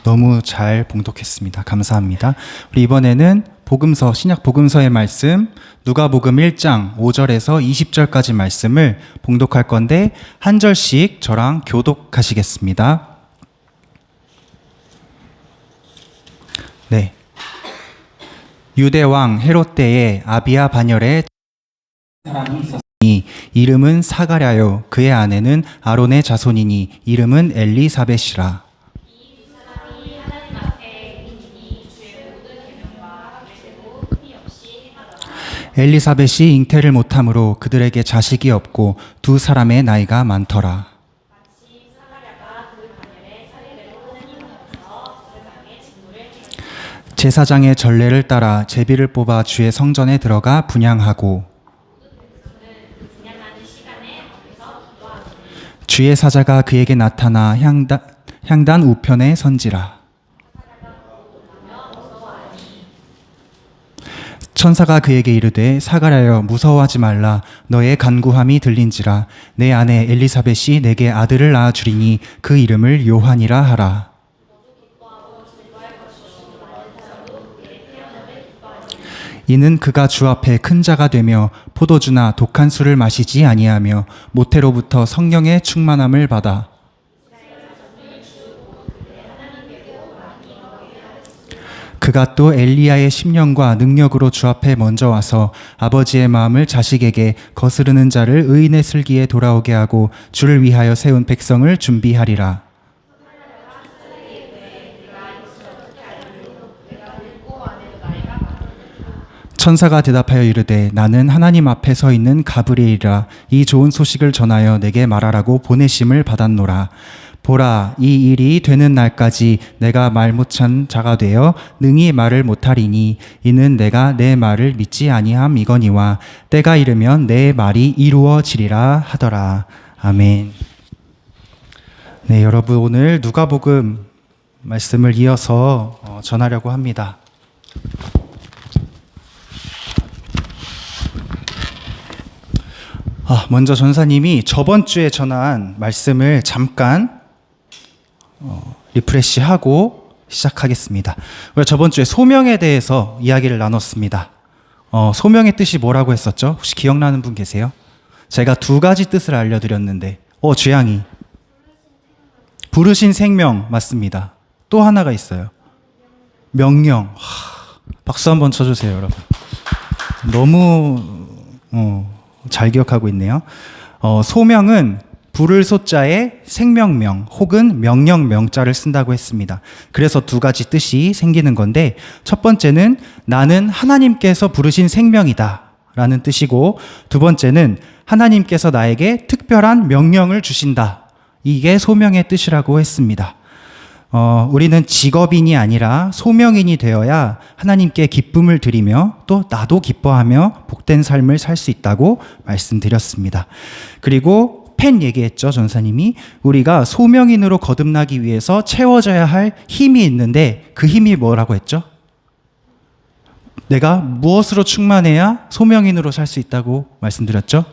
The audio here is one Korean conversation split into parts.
너무 잘 봉독했습니다. 감사합니다. 우리 이번에는 복음서, 신약 복음서의 말씀, 누가복음 1장 5절에서 20절까지 말씀을 봉독할 건데 한 절씩 저랑 교독하시겠습니다. 네. 유대 왕 헤롯 때에 아비야 반열에 사람이 있었으니 이름은 사가랴요 그의 아내는 아론의 자손이니 이름은 엘리사벳이라. 엘리사벳이 잉태를 못함으로 그들에게 자식이 없고 두 사람의 나이가 많더라. 제사장의 전례를 따라 제비를 뽑아 주의 성전에 들어가 분향하고 주의 사자가 그에게 나타나 향단 우편에 선지라. 천사가 그에게 이르되 사가랴여 무서워하지 말라. 너의 간구함이 들린지라. 내 아내 엘리사벳이 내게 아들을 낳아 주리니 그 이름을 요한이라 하라. 이는 그가 주 앞에 큰 자가 되며 포도주나 독한 술을 마시지 아니하며 모태로부터 성령의 충만함을 받아 그가 또 엘리야의 심령과 능력으로 주 앞에 먼저 와서 아버지의 마음을 자식에게 거스르는 자를 의인의 슬기에 돌아오게 하고 주를 위하여 세운 백성을 준비하리라. 천사가 대답하여 이르되 나는 하나님 앞에 서 있는 가브리엘이라. 이 좋은 소식을 전하여 내게 말하라고 보내심을 받았노라. 보라, 이 일이 되는 날까지 내가 말 못한 자가 되어 능히 말을 못하리니 이는 내가 내 말을 믿지 아니함이거니와 때가 이르면 내 말이 이루어지리라 하더라. 아멘. 네, 여러분 오늘 누가복음 말씀을 이어서 전하려고 합니다. 먼저 전사님이 저번 주에 전한 말씀을 잠깐 리프레시하고 시작하겠습니다. 우리가 저번 주에 소명에 대해서 이야기를 나눴습니다. 소명의 뜻이 뭐라고 했었죠? 혹시 기억나는 분 계세요? 제가 두 가지 뜻을 알려드렸는데 주양이 부르신 생명 맞습니다. 또 하나가 있어요. 명령. 박수 한번 쳐주세요, 여러분. 너무 잘 기억하고 있네요. 소명은 부를 소자에 생명명 혹은 명령명자를 쓴다고 했습니다. 그래서 두 가지 뜻이 생기는 건데 첫 번째는 나는 하나님께서 부르신 생명이다 라는 뜻이고 두 번째는 하나님께서 나에게 특별한 명령을 주신다. 이게 소명의 뜻이라고 했습니다. 우리는 직업인이 아니라 소명인이 되어야 하나님께 기쁨을 드리며 또 나도 기뻐하며 복된 삶을 살 수 있다고 말씀드렸습니다. 그리고 펜 얘기했죠, 전사님이. 우리가 소명인으로 거듭나기 위해서 채워져야 할 힘이 있는데 그 힘이 뭐라고 했죠? 내가 무엇으로 충만해야 소명인으로 살 수 있다고 말씀드렸죠?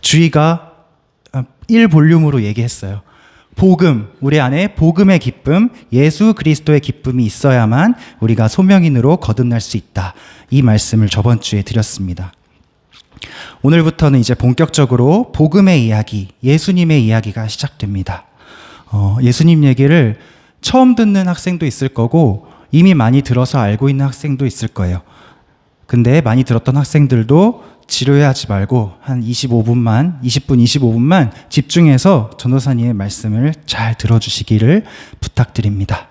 주희가 1볼륨으로 얘기했어요. 복음, 우리 안에 복음의 기쁨, 예수 그리스도의 기쁨이 있어야만 우리가 소명인으로 거듭날 수 있다. 이 말씀을 저번 주에 드렸습니다. 오늘부터는 이제 본격적으로 복음의 이야기, 예수님의 이야기가 시작됩니다. 예수님 얘기를 처음 듣는 학생도 있을 거고 이미 많이 들어서 알고 있는 학생도 있을 거예요. 근데 많이 들었던 학생들도 지루해하지 말고 한 20분, 25분만 집중해서 전도사님의 말씀을 잘 들어주시기를 부탁드립니다.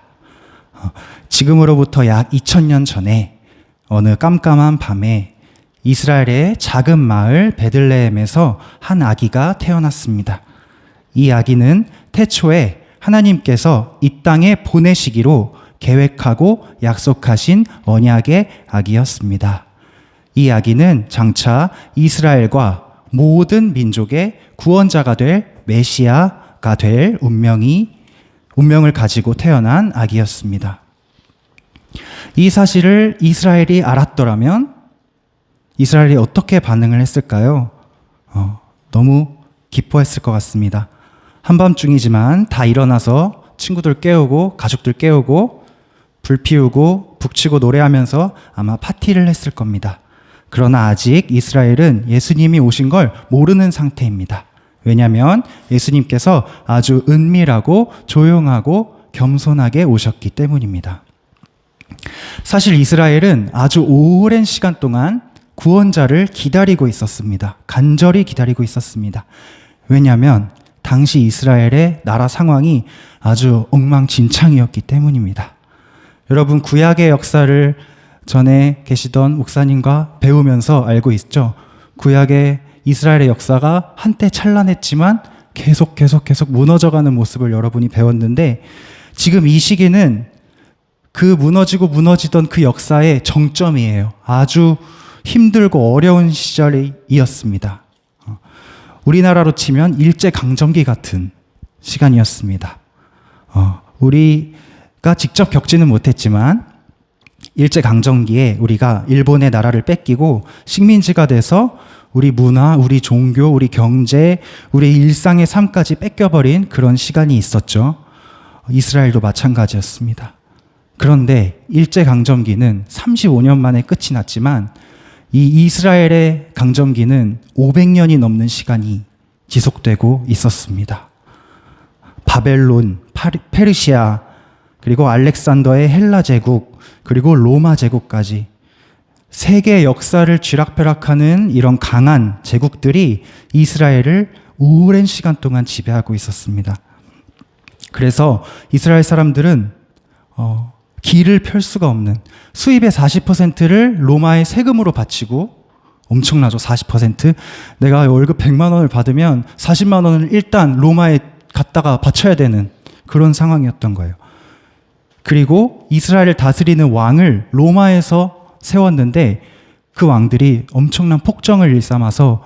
지금으로부터 약 2000년 전에 어느 깜깜한 밤에 이스라엘의 작은 마을 베들레헴에서 한 아기가 태어났습니다. 이 아기는 태초에 하나님께서 이 땅에 보내시기로 계획하고 약속하신 언약의 아기였습니다. 이 아기는 장차 이스라엘과 모든 민족의 구원자가 될 메시아가 될 운명을 가지고 태어난 아기였습니다. 이 사실을 이스라엘이 알았더라면 이스라엘이 어떻게 반응을 했을까요? 너무 기뻐했을 것 같습니다. 한밤중이지만 다 일어나서 친구들 깨우고 가족들 깨우고 불 피우고 북치고 노래하면서 아마 파티를 했을 겁니다. 그러나 아직 이스라엘은 예수님이 오신 걸 모르는 상태입니다. 왜냐하면 예수님께서 아주 은밀하고 조용하고 겸손하게 오셨기 때문입니다. 사실 이스라엘은 아주 오랜 시간 동안 구원자를 기다리고 있었습니다. 간절히 기다리고 있었습니다. 왜냐하면 당시 이스라엘의 나라 상황이 아주 엉망진창이었기 때문입니다. 여러분, 구약의 역사를 전에 계시던 목사님과 배우면서 알고 있죠? 구약의 이스라엘의 역사가 한때 찬란했지만 계속 무너져가는 모습을 여러분이 배웠는데, 지금 이 시기는 그 무너지던 그 역사의 정점이에요. 아주 힘들고 어려운 시절이었습니다. 우리나라로 치면 일제강점기 같은 시간이었습니다. 우리가 직접 겪지는 못했지만 일제강점기에 우리가 일본의 나라를 뺏기고 식민지가 돼서 우리 문화, 우리 종교, 우리 경제, 우리 일상의 삶까지 뺏겨버린 그런 시간이 있었죠. 이스라엘도 마찬가지였습니다. 그런데 일제강점기는 35년 만에 끝이 났지만 이 이스라엘의 강점기는 500년이 넘는 시간이 지속되고 있었습니다. 바벨론, 페르시아, 그리고 알렉산더의 헬라 제국, 그리고 로마 제국까지 세계 역사를 쥐락펴락하는 이런 강한 제국들이 이스라엘을 오랜 시간 동안 지배하고 있었습니다. 그래서 이스라엘 사람들은 길을 펼 수가 없는, 수입의 40%를 로마의 세금으로 바치고, 엄청나죠, 40%. 내가 월급 100만 원을 받으면 40만 원을 일단 로마에 갖다가 바쳐야 되는 그런 상황이었던 거예요. 그리고 이스라엘을 다스리는 왕을 로마에서 세웠는데 그 왕들이 엄청난 폭정을 일삼아서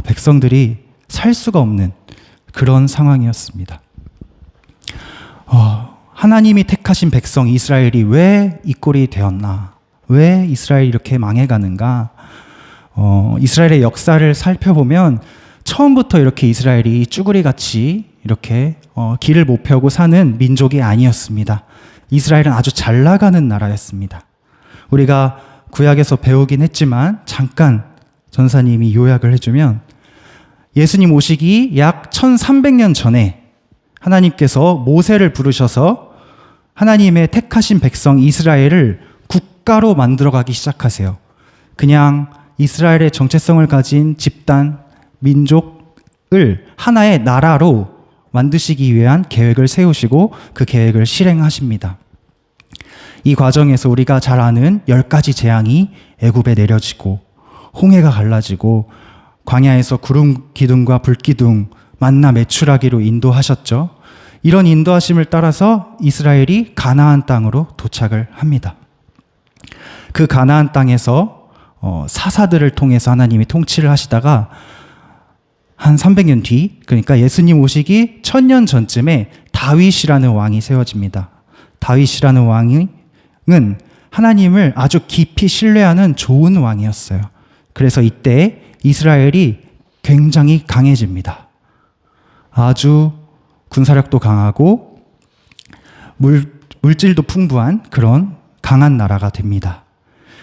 백성들이 살 수가 없는 그런 상황이었습니다. 하나님이 택하신 백성 이스라엘이 왜 이 꼴이 되었나? 왜 이스라엘이 이렇게 망해가는가? 이스라엘의 역사를 살펴보면 처음부터 이렇게 이스라엘이 쭈구리같이 이렇게 길을 못 펴고 사는 민족이 아니었습니다. 이스라엘은 아주 잘 나가는 나라였습니다. 우리가 구약에서 배우긴 했지만 잠깐 전사님이 요약을 해주면, 예수님 오시기 약 1300년 전에 하나님께서 모세를 부르셔서 하나님의 택하신 백성 이스라엘을 국가로 만들어가기 시작하세요. 그냥 이스라엘의 정체성을 가진 집단, 민족을 하나의 나라로 만드시기 위한 계획을 세우시고 그 계획을 실행하십니다. 이 과정에서 우리가 잘 아는 10가지 재앙이 애굽에 내려지고 홍해가 갈라지고 광야에서 구름 기둥과 불 기둥, 만나 메추라기로 인도하셨죠. 이런 인도하심을 따라서 이스라엘이 가나안 땅으로 도착을 합니다. 그 가나안 땅에서 사사들을 통해서 하나님이 통치를 하시다가 한 300년 뒤, 그러니까 예수님 오시기 1000년 전쯤에 다윗이라는 왕이 세워집니다. 다윗이라는 왕은 하나님을 아주 깊이 신뢰하는 좋은 왕이었어요. 그래서 이때 이스라엘이 굉장히 강해집니다. 아주 군사력도 강하고 물질도 풍부한 그런 강한 나라가 됩니다.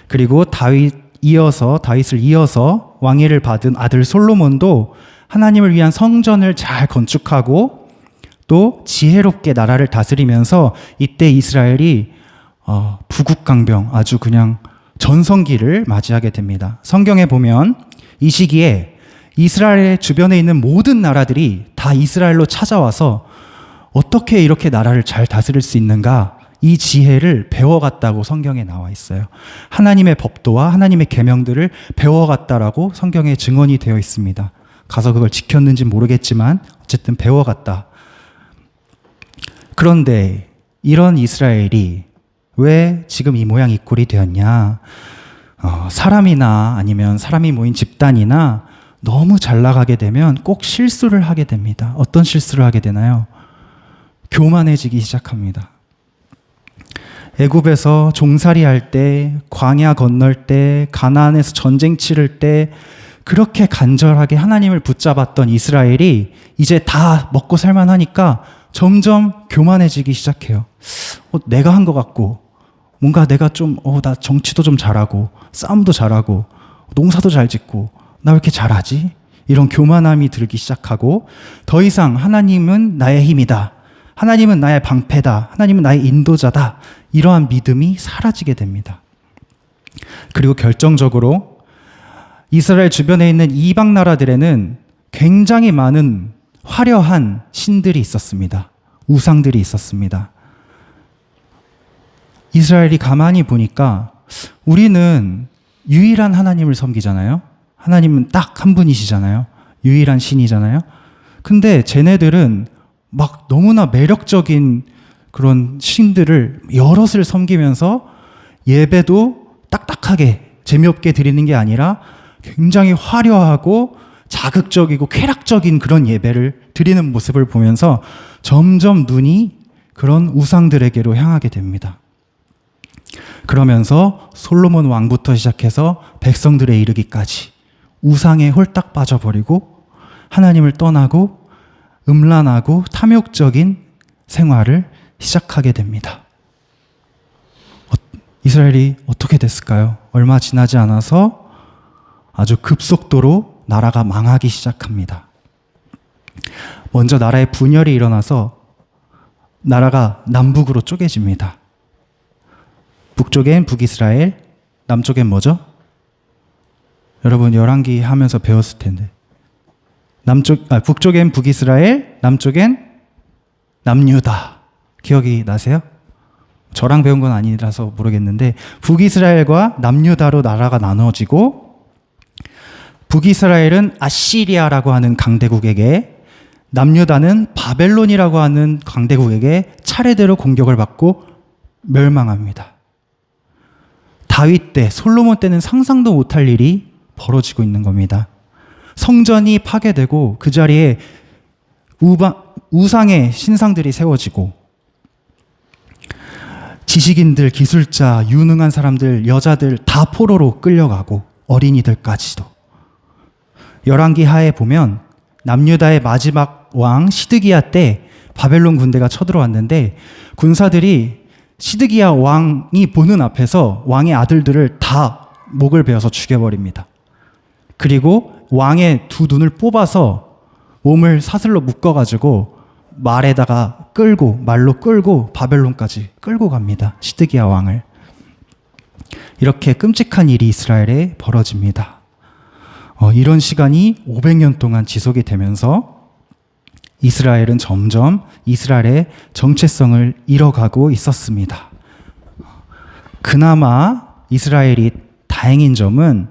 그리고 다윗을 이어서 왕위를 받은 아들 솔로몬도 하나님을 위한 성전을 잘 건축하고 또 지혜롭게 나라를 다스리면서 이때 이스라엘이 부국강병, 아주 그냥 전성기를 맞이하게 됩니다. 성경에 보면 이 시기에 이스라엘 주변에 있는 모든 나라들이 다 이스라엘로 찾아와서 어떻게 이렇게 나라를 잘 다스릴 수 있는가, 이 지혜를 배워갔다고 성경에 나와 있어요. 하나님의 법도와 하나님의 계명들을 배워갔다라고 성경에 증언이 되어 있습니다. 가서 그걸 지켰는지 모르겠지만 어쨌든 배워갔다. 그런데 이런 이스라엘이 왜 지금 이 모양 이 꼴이 되었냐? 사람이나 아니면 사람이 모인 집단이나 너무 잘 나가게 되면 꼭 실수를 하게 됩니다. 어떤 실수를 하게 되나요? 교만해지기 시작합니다. 애굽에서 종살이 할 때, 광야 건널 때, 가나안에서 전쟁 치를 때 그렇게 간절하게 하나님을 붙잡았던 이스라엘이 이제 다 먹고 살만하니까 점점 교만해지기 시작해요. 내가 한 것 같고, 뭔가 내가 좀, 나 정치도 좀 잘하고, 싸움도 잘하고, 농사도 잘 짓고, 나 왜 이렇게 잘하지? 이런 교만함이 들기 시작하고, 더 이상 하나님은 나의 힘이다. 하나님은 나의 방패다. 하나님은 나의 인도자다. 이러한 믿음이 사라지게 됩니다. 그리고 결정적으로 이스라엘 주변에 있는 이방 나라들에는 굉장히 많은 화려한 신들이 있었습니다. 우상들이 있었습니다. 이스라엘이 가만히 보니까 우리는 유일한 하나님을 섬기잖아요. 하나님은 딱 한 분이시잖아요. 유일한 신이잖아요. 근데 쟤네들은 막 너무나 매력적인 그런 신들을 여럿을 섬기면서 예배도 딱딱하게 재미없게 드리는 게 아니라 굉장히 화려하고 자극적이고 쾌락적인 그런 예배를 드리는 모습을 보면서 점점 눈이 그런 우상들에게로 향하게 됩니다. 그러면서 솔로몬 왕부터 시작해서 백성들에 이르기까지 우상에 홀딱 빠져버리고 하나님을 떠나고 음란하고 탐욕적인 생활을 시작하게 됩니다. 이스라엘이 어떻게 됐을까요? 얼마 지나지 않아서 아주 급속도로 나라가 망하기 시작합니다. 먼저 나라에 분열이 일어나서 나라가 남북으로 쪼개집니다. 북쪽엔 북이스라엘, 남쪽엔 뭐죠? 여러분 열왕기 하면서 배웠을 텐데. 북쪽엔 북이스라엘, 남쪽엔 남유다. 기억이 나세요? 저랑 배운 건 아니라서 모르겠는데 북이스라엘과 남유다로 나라가 나눠지고 북이스라엘은 아시리아라고 하는 강대국에게 남유다는 바벨론이라고 하는 강대국에게 차례대로 공격을 받고 멸망합니다. 다윗 때, 솔로몬 때는 상상도 못할 일이 벌어지고 있는 겁니다. 성전이 파괴되고 그 자리에 우상의 신상들이 세워지고 지식인들, 기술자, 유능한 사람들, 여자들 다 포로로 끌려가고 어린이들까지도. 열왕기 하에 보면 남유다의 마지막 왕 시드기야 때 바벨론 군대가 쳐들어왔는데 군사들이 시드기야 왕이 보는 앞에서 왕의 아들들을 다 목을 베어서 죽여버립니다. 그리고 왕의 두 눈을 뽑아서 몸을 사슬로 묶어가지고 말로 끌고 바벨론까지 끌고 갑니다. 시드기야 왕을. 이렇게 끔찍한 일이 이스라엘에 벌어집니다. 이런 시간이 500년 동안 지속이 되면서 이스라엘은 점점 이스라엘의 정체성을 잃어가고 있었습니다. 그나마 이스라엘이 다행인 점은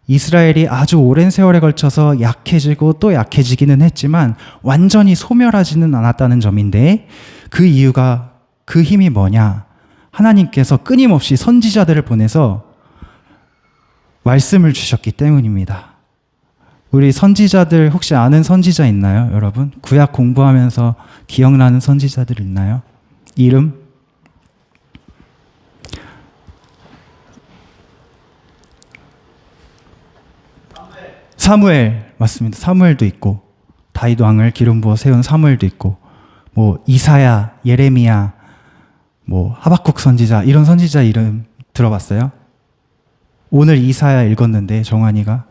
이스라엘이 아주 오랜 세월에 걸쳐서 약해지고 또 약해지기는 했지만 완전히 소멸하지는 않았다는 점인데 그 이유가, 그 힘이 뭐냐? 하나님께서 끊임없이 선지자들을 보내서 말씀을 주셨기 때문입니다. 우리 선지자들 혹시 아는 선지자 있나요, 여러분? 구약 공부하면서 기억나는 선지자들 있나요? 이름? 사무엘, 맞습니다. 사무엘도 있고 다윗 왕을 기름 부어 세운 사무엘도 있고 이사야, 예레미야, 하박국 선지자, 이런 선지자 이름 들어봤어요? 오늘 이사야 읽었는데 정한이가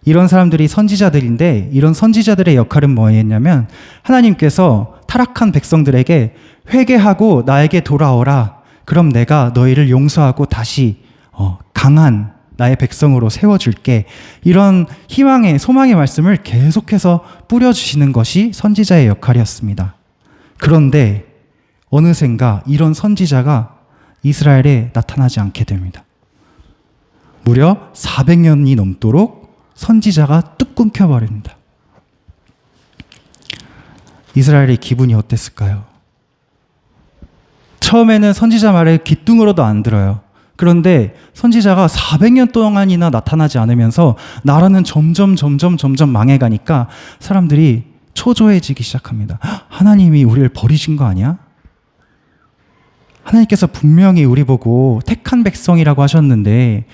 이런 사람들이 선지자들인데 이런 선지자들의 역할은 뭐였냐면 하나님께서 타락한 백성들에게 회개하고 나에게 돌아오라. 그럼 내가 너희를 용서하고 다시 강한 나의 백성으로 세워줄게. 이런 희망의, 소망의 말씀을 계속해서 뿌려주시는 것이 선지자의 역할이었습니다. 그런데 어느샌가 이런 선지자가 이스라엘에 나타나지 않게 됩니다. 무려 400년이 넘도록 선지자가 뚝 끊겨버립니다. 이스라엘의 기분이 어땠을까요? 처음에는 선지자 말에 귀뚱으로도 안 들어요. 그런데 선지자가 400년 동안이나 나타나지 않으면서 나라는 점점 망해가니까 사람들이 초조해지기 시작합니다. 하나님이 우리를 버리신 거 아니야? 하나님께서 분명히 우리 보고 택한 백성이라고 하셨는데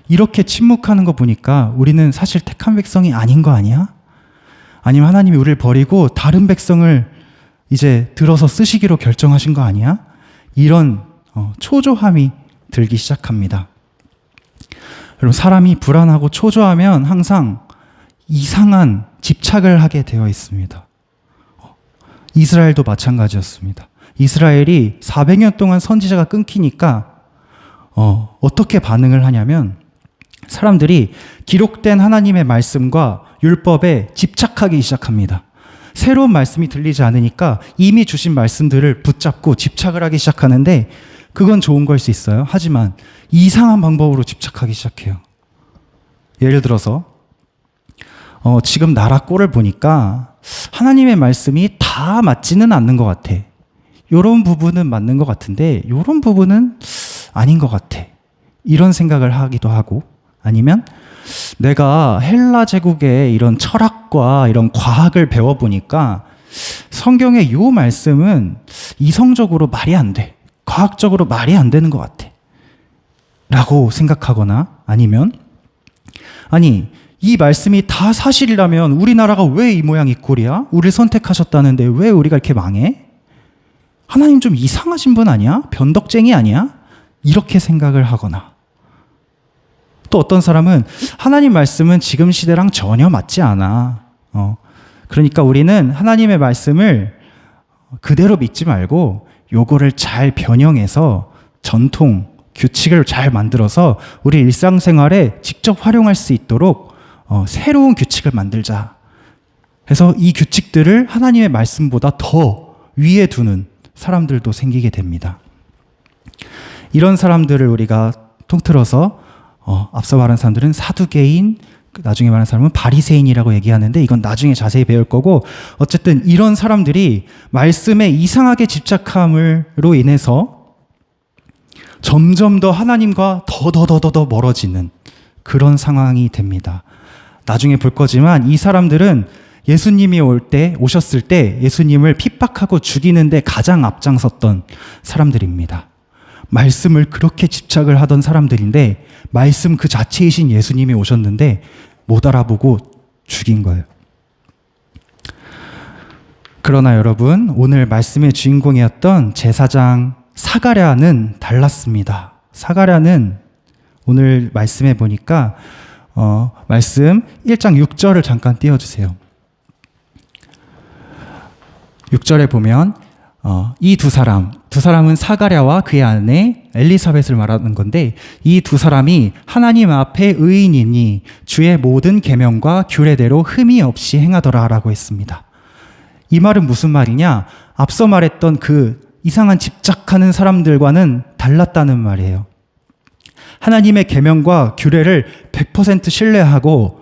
이렇게 침묵하는 거 보니까 우리는 사실 택한 백성이 아닌 거 아니야? 아니면 하나님이 우리를 버리고 다른 백성을 이제 들어서 쓰시기로 결정하신 거 아니야? 이런 초조함이 들기 시작합니다. 여러분, 사람이 불안하고 초조하면 항상 이상한 집착을 하게 되어 있습니다. 이스라엘도 마찬가지였습니다. 이스라엘이 400년 동안 선지자가 끊기니까 어떻게 반응을 하냐면 사람들이 기록된 하나님의 말씀과 율법에 집착하기 시작합니다. 새로운 말씀이 들리지 않으니까 이미 주신 말씀들을 붙잡고 집착을 하기 시작하는데 그건 좋은 걸 수 있어요. 하지만 이상한 방법으로 집착하기 시작해요. 예를 들어서 지금 나라 꼴을 보니까 하나님의 말씀이 다 맞지는 않는 것 같아. 이런 부분은 맞는 것 같은데 이런 부분은 아닌 것 같아. 이런 생각을 하기도 하고, 아니면 내가 헬라 제국의 이런 철학과 이런 과학을 배워보니까 성경의 이 말씀은 이성적으로 말이 안 돼. 과학적으로 말이 안 되는 것 같아. 라고 생각하거나, 아니면 아니 이 말씀이 다 사실이라면 우리나라가 왜 이 모양 이 꼴이야? 우리를 선택하셨다는데 왜 우리가 이렇게 망해? 하나님 좀 이상하신 분 아니야? 변덕쟁이 아니야? 이렇게 생각을 하거나, 또 어떤 사람은 하나님 말씀은 지금 시대랑 전혀 맞지 않아. 그러니까 우리는 하나님의 말씀을 그대로 믿지 말고 요거를 잘 변형해서 전통, 규칙을 잘 만들어서 우리 일상생활에 직접 활용할 수 있도록 새로운 규칙을 만들자. 해서 이 규칙들을 하나님의 말씀보다 더 위에 두는 사람들도 생기게 됩니다. 이런 사람들을 우리가 통틀어서 앞서 말한 사람들은 사두개인, 나중에 말한 사람은 바리새인이라고 얘기하는데 이건 나중에 자세히 배울 거고, 어쨌든 이런 사람들이 말씀에 이상하게 집착함으로 인해서 점점 더 하나님과 더 멀어지는 그런 상황이 됩니다. 나중에 볼 거지만 이 사람들은 예수님이 오셨을 때 예수님을 핍박하고 죽이는데 가장 앞장섰던 사람들입니다. 말씀을 그렇게 집착을 하던 사람들인데 말씀 그 자체이신 예수님이 오셨는데 못 알아보고 죽인 거예요. 그러나 여러분, 오늘 말씀의 주인공이었던 제사장 사가랴는 달랐습니다. 사가랴는 오늘 말씀에 보니까 말씀 1장 6절을 잠깐 띄워주세요. 6절에 보면 이 두 사람은 사가랴와 그의 아내 엘리사벳을 말하는 건데, 이 두 사람이 하나님 앞에 의인이니 주의 모든 계명과 규례대로 흠이 없이 행하더라라고 했습니다. 이 말은 무슨 말이냐? 앞서 말했던 그 이상한 집착하는 사람들과는 달랐다는 말이에요. 하나님의 계명과 규례를 100% 신뢰하고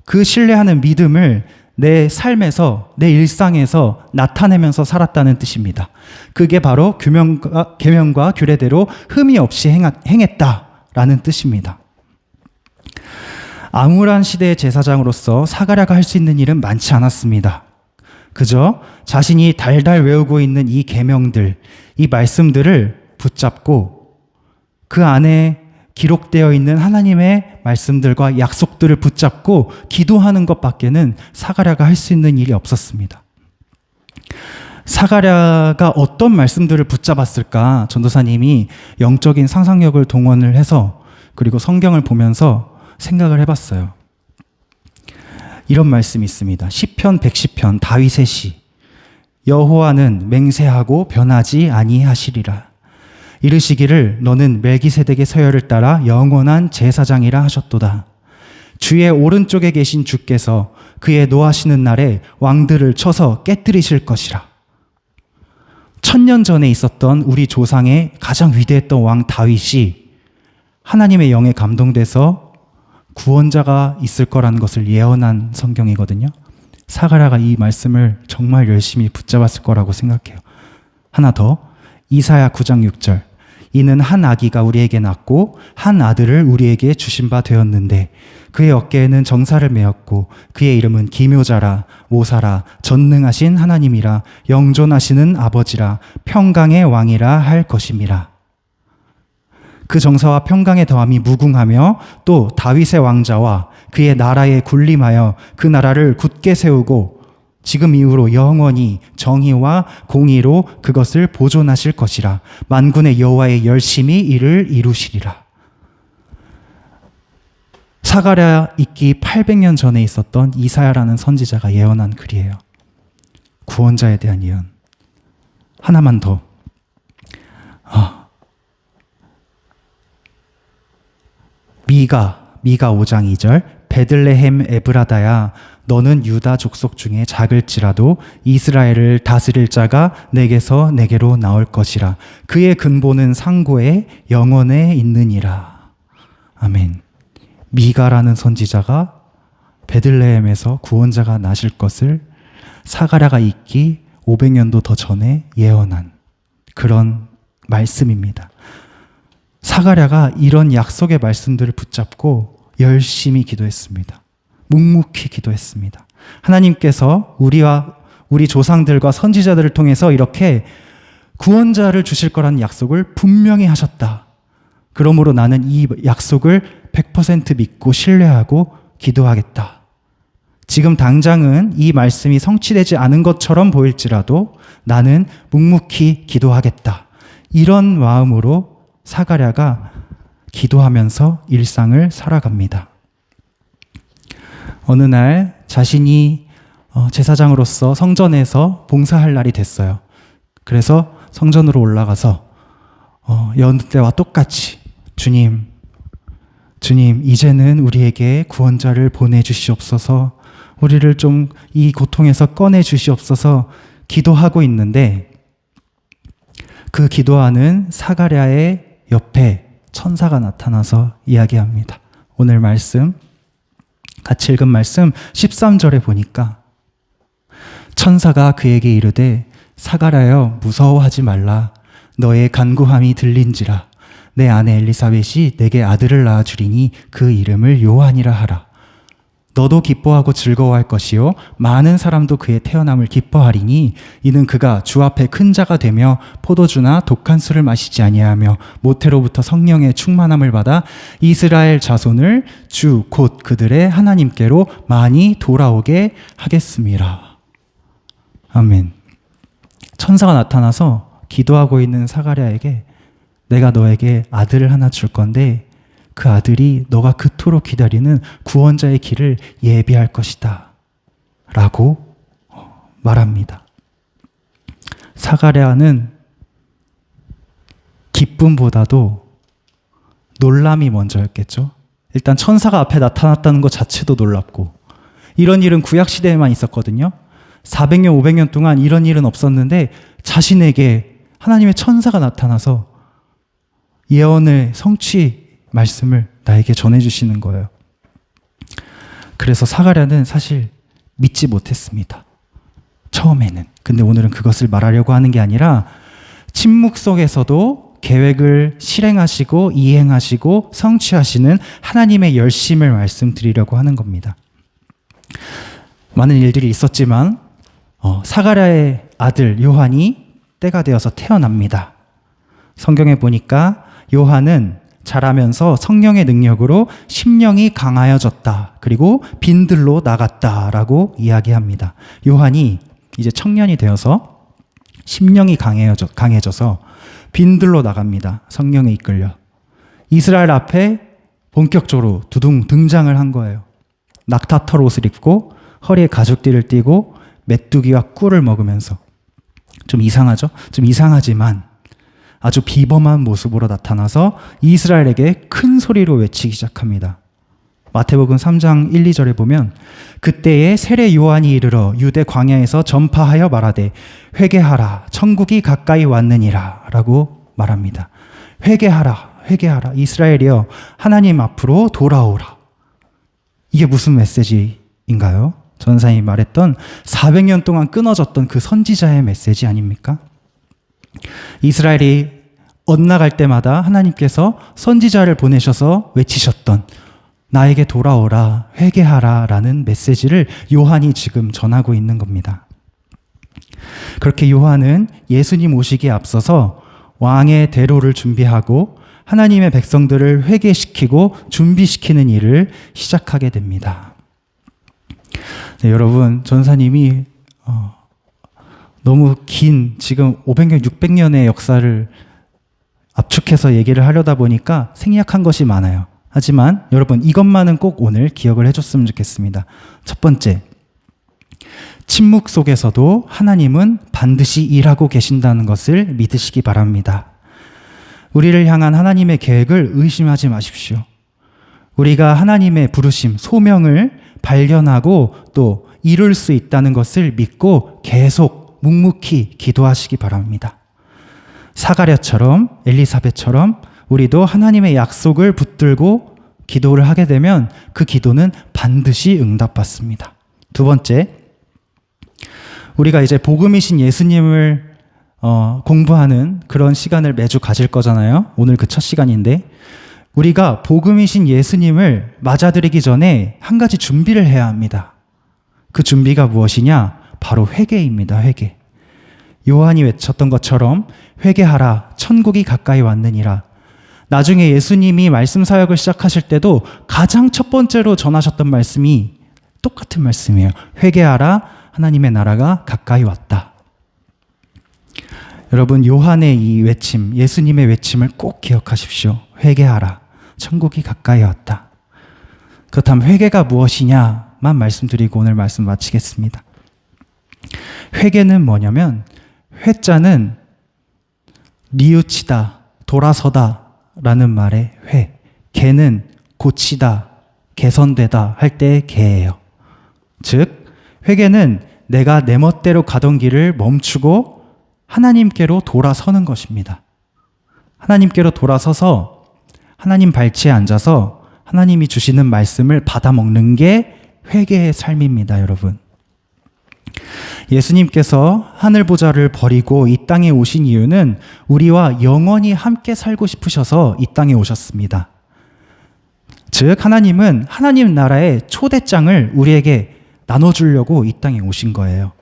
그 신뢰하는 믿음을 내 삶에서, 내 일상에서 나타내면서 살았다는 뜻입니다. 그게 바로 계명과 규례대로 흠이 없이 행했다라는 뜻입니다. 암울한 시대의 제사장으로서 사가랴가 할 수 있는 일은 많지 않았습니다. 그저 자신이 달달 외우고 있는 이 계명들, 이 말씀들을 붙잡고 그 안에 기록되어 있는 하나님의 말씀들과 약속들을 붙잡고 기도하는 것밖에는 사가랴가 할 수 있는 일이 없었습니다. 사가랴가 어떤 말씀들을 붙잡았을까? 전도사님이 영적인 상상력을 동원을 해서 그리고 성경을 보면서 생각을 해봤어요. 이런 말씀이 있습니다. 시편 110편 다윗의 시. 여호와는 맹세하고 변하지 아니하시리라. 이르시기를 너는 멜기세덱의 서열을 따라 영원한 제사장이라 하셨도다. 주의 오른쪽에 계신 주께서 그의 노하시는 날에 왕들을 쳐서 깨뜨리실 것이라. 1000년 전에 있었던 우리 조상의 가장 위대했던 왕 다윗이 하나님의 영에 감동돼서 구원자가 있을 거라는 것을 예언한 성경이거든요. 사가랴가 이 말씀을 정말 열심히 붙잡았을 거라고 생각해요. 하나 더, 이사야 9장 6절. 이는 한 아기가 우리에게 낳고 한 아들을 우리에게 주신 바 되었는데 그의 어깨에는 정사를 메었고 그의 이름은 기묘자라 모사라 전능하신 하나님이라 영존하시는 아버지라 평강의 왕이라 할 것임이라. 그 정사와 평강의 더함이 무궁하며 또 다윗의 왕자와 그의 나라에 군림하여 그 나라를 굳게 세우고 지금 이후로 영원히 정의와 공의로 그것을 보존하실 것이라. 만군의 여호와의 열심히 이를 이루시리라. 사가랴 있기 800년 전에 있었던 이사야라는 선지자가 예언한 글이에요. 구원자에 대한 예언. 하나만 더. 미가 5장 2절. 베들레헴 에브라다야, 너는 유다 족속 중에 작을지라도 이스라엘을 다스릴 자가 내게서 내게로 나올 것이라. 그의 근본은 상고에 영원에 있느니라. 아멘. 미가라는 선지자가 베들레헴에서 구원자가 나실 것을 사가랴가 있기 500년도 더 전에 예언한 그런 말씀입니다. 사가랴가 이런 약속의 말씀들을 붙잡고 열심히 기도했습니다. 묵묵히 기도했습니다. 하나님께서 우리 조상들과 선지자들을 통해서 이렇게 구원자를 주실 거라는 약속을 분명히 하셨다. 그러므로 나는 이 약속을 100% 믿고 신뢰하고 기도하겠다. 지금 당장은 이 말씀이 성취되지 않은 것처럼 보일지라도 나는 묵묵히 기도하겠다. 이런 마음으로 사가랴가 기도하면서 일상을 살아갑니다. 어느 날 자신이 제사장으로서 성전에서 봉사할 날이 됐어요. 그래서 성전으로 올라가서 여느 때와 똑같이 주님, 이제는 우리에게 구원자를 보내주시옵소서, 우리를 좀 이 고통에서 꺼내주시옵소서 기도하고 있는데, 그 기도하는 사가랴의 옆에 천사가 나타나서 이야기합니다. 오늘 말씀, 같이 읽은 말씀 13절에 보니까 천사가 그에게 이르되, 사가랴여 무서워하지 말라. 너의 간구함이 들린지라. 내 아내 엘리사벳이 내게 아들을 낳아주리니 그 이름을 요한이라 하라. 너도 기뻐하고 즐거워할 것이요 많은 사람도 그의 태어남을 기뻐하리니 이는 그가 주 앞에 큰 자가 되며 포도주나 독한 술을 마시지 아니하며 모태로부터 성령의 충만함을 받아 이스라엘 자손을 주 곧 그들의 하나님께로 많이 돌아오게 하겠습니다. 아멘. 천사가 나타나서 기도하고 있는 사가랴에게 내가 너에게 아들을 하나 줄 건데 그 아들이 너가 그토록 기다리는 구원자의 길을 예비할 것이다 라고 말합니다. 사가랴는 기쁨보다도 놀람이 먼저였겠죠. 일단 천사가 앞에 나타났다는 것 자체도 놀랍고, 이런 일은 구약시대에만 있었거든요. 400년, 500년 동안 이런 일은 없었는데 자신에게 하나님의 천사가 나타나서 예언의 성취 말씀을 나에게 전해주시는 거예요. 그래서 사가랴는 사실 믿지 못했습니다. 처음에는. 근데 오늘은 그것을 말하려고 하는 게 아니라 침묵 속에서도 계획을 실행하시고 이행하시고 성취하시는 하나님의 열심을 말씀드리려고 하는 겁니다. 많은 일들이 있었지만 사가랴의 아들 요한이 때가 되어서 태어납니다. 성경에 보니까 요한은 자라면서 성령의 능력으로 심령이 강하여졌다. 그리고 빈들로 나갔다라고 이야기합니다. 요한이 이제 청년이 되어서 심령이 강해져서 빈들로 나갑니다. 성령에 이끌려. 이스라엘 앞에 본격적으로 두둥 등장을 한 거예요. 낙타털 옷을 입고 허리에 가죽띠를 띠고 메뚜기와 꿀을 먹으면서. 좀 이상하죠? 좀 이상하지만 아주 비범한 모습으로 나타나서 이스라엘에게 큰 소리로 외치기 시작합니다. 마태복음 3장 1, 2절에 보면 그때에 세례 요한이 이르러 유대 광야에서 전파하여 말하되 회개하라 천국이 가까이 왔느니라 라고 말합니다. 회개하라 이스라엘이여 하나님 앞으로 돌아오라. 이게 무슨 메시지인가요? 전사님이 말했던 400년 동안 끊어졌던 그 선지자의 메시지 아닙니까? 이스라엘이 엇나갈 때마다 하나님께서 선지자를 보내셔서 외치셨던 나에게 돌아오라, 회개하라 라는 메시지를 요한이 지금 전하고 있는 겁니다. 그렇게 요한은 예수님 오시기에 앞서서 왕의 대로를 준비하고 하나님의 백성들을 회개시키고 준비시키는 일을 시작하게 됩니다. 네, 여러분, 전사님이 너무 긴 지금 500년, 600년의 역사를 압축해서 얘기를 하려다 보니까 생략한 것이 많아요. 하지만 여러분 이것만은 꼭 오늘 기억을 해줬으면 좋겠습니다. 첫 번째, 침묵 속에서도 하나님은 반드시 일하고 계신다는 것을 믿으시기 바랍니다. 우리를 향한 하나님의 계획을 의심하지 마십시오. 우리가 하나님의 부르심, 소명을 발견하고 또 이룰 수 있다는 것을 믿고 계속 묵묵히 기도하시기 바랍니다. 사가랴처럼 엘리사벳처럼 우리도 하나님의 약속을 붙들고 기도를 하게 되면 그 기도는 반드시 응답받습니다. 두 번째, 우리가 이제 복음이신 예수님을 공부하는 그런 시간을 매주 가질 거잖아요. 오늘 그 첫 시간인데 우리가 복음이신 예수님을 맞아들이기 전에 한 가지 준비를 해야 합니다. 그 준비가 무엇이냐? 바로 회개입니다. 회개. 요한이 외쳤던 것처럼 회개하라, 천국이 가까이 왔느니라. 나중에 예수님이 말씀 사역을 시작하실 때도 가장 첫 번째로 전하셨던 말씀이 똑같은 말씀이에요. 회개하라, 하나님의 나라가 가까이 왔다. 여러분, 요한의 이 외침, 예수님의 외침을 꼭 기억하십시오. 회개하라, 천국이 가까이 왔다. 그렇다면 회개가 무엇이냐만 말씀드리고 오늘 말씀 마치겠습니다. 회개는 뭐냐면 회자는 뉘우치다, 돌아서다 라는 말의 회, 개는 고치다, 개선되다 할 때의 개예요. 즉 회개는 내가 내 멋대로 가던 길을 멈추고 하나님께로 돌아서는 것입니다. 하나님께로 돌아서서 하나님 발치에 앉아서 하나님이 주시는 말씀을 받아먹는 게 회개의 삶입니다, 여러분. 예수님께서 하늘 보좌를 버리고 이 땅에 오신 이유는 우리와 영원히 함께 살고 싶으셔서 이 땅에 오셨습니다. 즉 하나님은 하나님 나라의 초대장을 우리에게 나눠주려고 이 땅에 오신 거예요.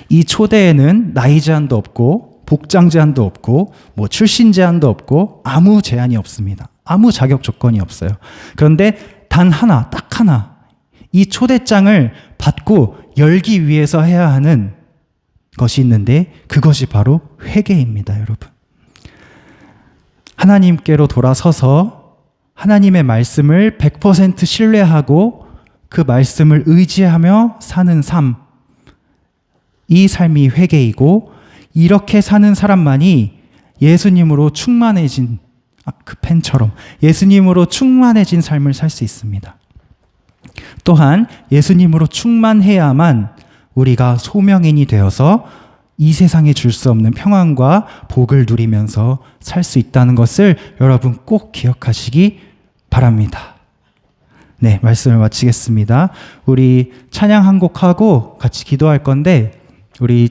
이 초대에는 나이 제한도 없고 복장 제한도 없고 출신 제한도 없고 아무 제한이 없습니다. 아무 자격 조건이 없어요. 그런데 단 하나, 딱 하나, 이 초대장을 받고 열기 위해서 해야 하는 것이 있는데 그것이 바로 회개입니다, 여러분. 하나님께로 돌아서서 하나님의 말씀을 100% 신뢰하고 그 말씀을 의지하며 사는 삶, 이 삶이 회개이고 이렇게 사는 사람만이 예수님으로 충만해진 그 펜처럼 예수님으로 충만해진 삶을 살 수 있습니다. 또한 예수님으로 충만해야만 우리가 소명인이 되어서 이 세상에 줄 수 없는 평안과 복을 누리면서 살 수 있다는 것을 여러분 꼭 기억하시기 바랍니다. 네, 말씀을 마치겠습니다. 우리 찬양 한 곡 하고 같이 기도할 건데 우리